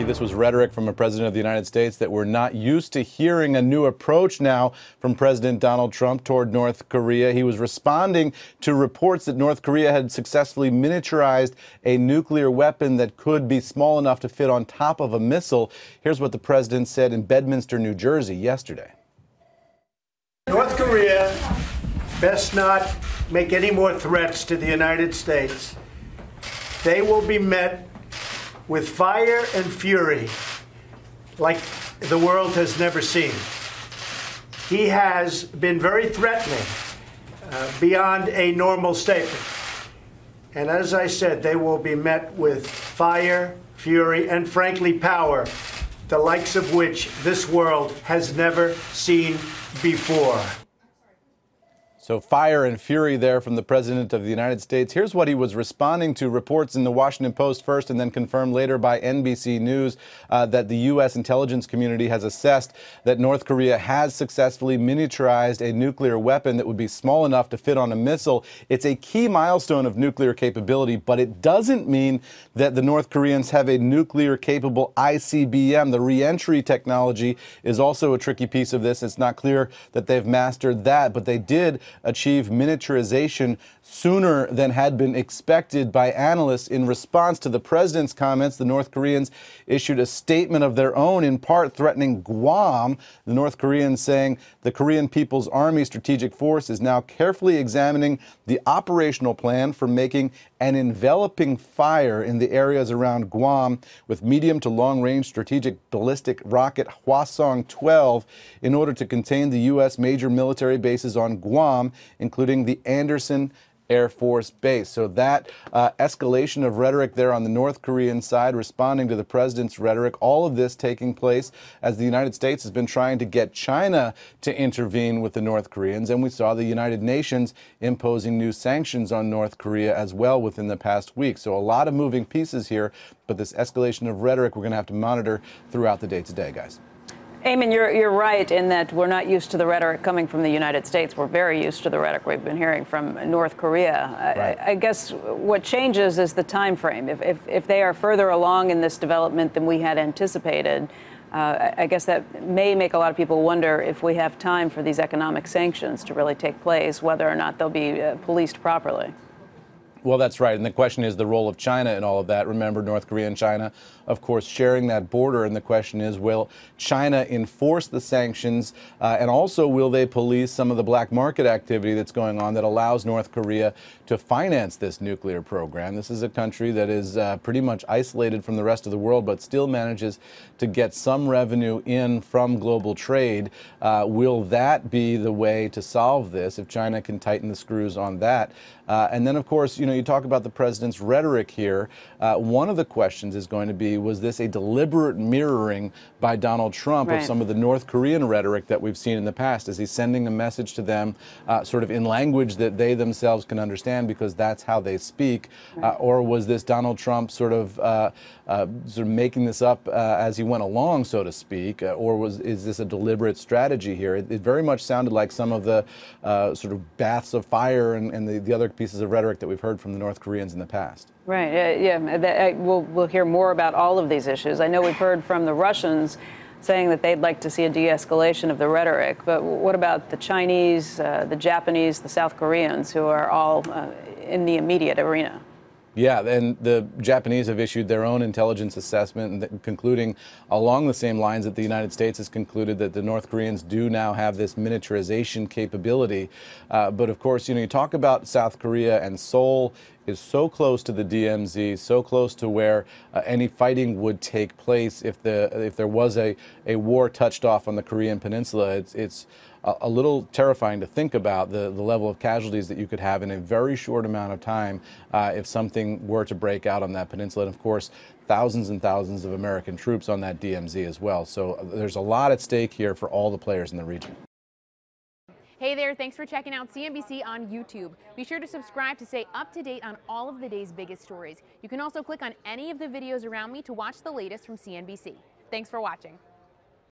This was rhetoric from a president of the United States that we're not used to hearing. A new approach now from President Donald Trump toward North Korea. He was responding to reports that North Korea had successfully miniaturized a nuclear weapon that could be small enough to fit on top of a missile. Here's what the president said in Bedminster, New Jersey yesterday. North Korea best not make any more threats to the United States. They will be met with fire and fury like the world has never seen. He has been very threatening beyond a normal statement. And as I said, they will be met with fire, fury, and frankly power, the likes of which this world has never seen before. So fire and fury there from the President of the United States. Here's what he was responding to reports in the Washington Post first and then confirmed later by NBC News that the U.S. intelligence community has assessed that North Korea has successfully miniaturized a nuclear weapon that would be small enough to fit on a missile. It's a key milestone of nuclear capability, but it doesn't mean that the North Koreans have a nuclear-capable ICBM. The reentry technology is also a tricky piece of this. It's not clear that they've mastered that, but they did achieve miniaturization sooner than had been expected by analysts. In response to the president's comments, the North Koreans issued a statement of their own, in part threatening Guam. The North Koreans saying the Korean People's Army Strategic Force is now carefully examining the operational plan for making an enveloping fire in the areas around Guam with medium to long-range strategic ballistic rocket Hwasong-12 in order to contain the U.S. major military bases on Guam, including the Andersen Air Force Base. So that escalation of rhetoric there on the North Korean side, responding to the president's rhetoric, all of this taking place as the United States has been trying to get China to intervene with the North Koreans. And we saw the United Nations imposing new sanctions on North Korea as well within the past week. So a lot of moving pieces here, but this escalation of rhetoric we're going to have to monitor throughout the day today, guys. Eamon, you're right in that we're not used to the rhetoric coming from the United States. We're very used to the rhetoric we've been hearing from North Korea. Right. I guess what changes is the time frame. If they are further along in this development than we had anticipated, I guess that may make a lot of people wonder if we have time for these economic sanctions to really take place, whether or not they'll be policed properly. Well, that's right. And the question is the role of China in all of that. Remember, North Korea and China, of course, sharing that border. And the question is, will China enforce the sanctions? And also, will they police some of the black market activity that's going on that allows North Korea to finance this nuclear program? This is a country that is pretty much isolated from the rest of the world, but still manages to get some revenue in from global trade. Will that be the way to solve this if China can tighten the screws on that? And then, of course, you talk about the president's rhetoric here. One of the questions is going to be, was this a deliberate mirroring by Donald Trump of some of the North Korean rhetoric that we've seen in the past? Is he sending a message to them sort of in language that they themselves can understand because that's how they speak? Or was this Donald Trump sort of making this up as he went along, so to speak? Or is this a deliberate strategy here? It very much sounded like some of the sort of baths of fire and the other pieces of rhetoric that we've heard from the North Koreans in the past. Right. We'll hear more about all of these issues. I know we've heard from the Russians saying that they'd like to see a de-escalation of the rhetoric. But what about the Chinese, the Japanese, the South Koreans, who are all in the immediate arena? Yeah, and the Japanese have issued their own intelligence assessment, concluding along the same lines that the United States has concluded that the North Koreans do now have this miniaturization capability. But of course, you talk about South Korea, and Seoul is so close to the DMZ, so close to where any fighting would take place if there was a war touched off on the Korean Peninsula. It's a little terrifying to think about the level of casualties that you could have in a very short amount of time if something were to break out on that peninsula. And of course, thousands and thousands of American troops on that DMZ as well. So there's a lot at stake here for all the players in the region. Hey there, thanks for checking out CNBC on YouTube. Be sure to subscribe to stay up to date on all of the day's biggest stories. You can also click on any of the videos around me to watch the latest from CNBC. Thanks for watching.